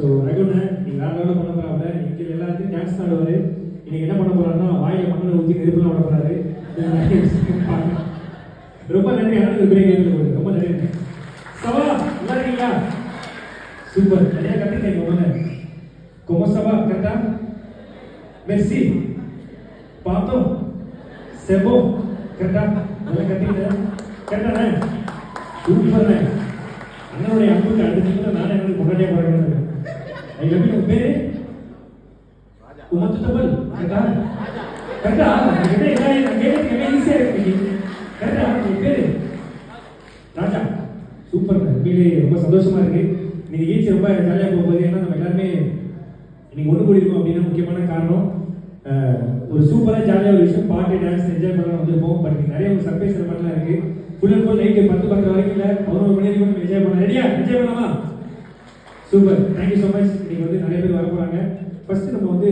So ரகுண்ண நீங்கள் வேறு லெவலில் பண்ண போகிறாங்க. இங்கே எல்லாத்தையும் டான்ஸ் ஆடுவார். இன்னைக்கு என்ன பண்ண போகிறாருன்னா வாயில் மண்ணை ஊற்றி நெருப்புலாம் விட போகிறாரு. ரொம்ப நன்றி. எனக்கு பிரேக் எடுத்து ரொம்ப நன்றி. சவா நல்லா இருக்கீங்களா? சூப்பர். நிறையா கற்றுக்கிட்டீங்க ஒன்று. Como ça va? Kata? Merci. Pardon. C'est bon. Kata? நல்லா கற்றுக்கிட்டேன். கரெக்டாண்ணே? சூப்பர்ண்ணே. அண்ணனுடைய அன்புக்கு அடுத்து நானே எனக்கு முன்னாடியே போகிறேன். எப்படி உங்கள் பேர்? உமத்து தபல். கரெக்டா? கரெக்டா? என்ன ஈஸியாக இருக்கு. கரெக்டா? உங்கள் பேர்? ராஜா. சூப்பர். உண்மையிலே ரொம்ப சந்தோஷமா இருக்கு. இன்னைக்கு ஈச்சி ரொம்ப ஜாலியாக போகும்போது ஏன்னா நம்ம எல்லாருமே இன்னைக்கு ஒன்று கூடியிருக்கோம் அப்படின்னா முக்கியமான காரணம் ஒரு சூப்பராக ஜாலியாக ஒரு விஷயம் பாட்டு டான்ஸ் என்ஜாய் பண்ணலாம் வந்துருப்போம். பட் நிறைய ஒரு சர்ப்ரைஸ் எல்லாம் இருக்கு. ஃபுல் அண்ட் ஃபுல் நைட்டு 10 வரைக்கும் இல்லை 11 மணி வரைக்கும் நம்ம என்ஜாய் பண்ணலாம். ரெடியா? என்ஜாய் பண்ணலாமா? சூப்பர். Thank you so much. இன்னைக்கு வந்து நிறைய பேர் வர போகிறாங்க. ஃபர்ஸ்ட் நம்ம வந்து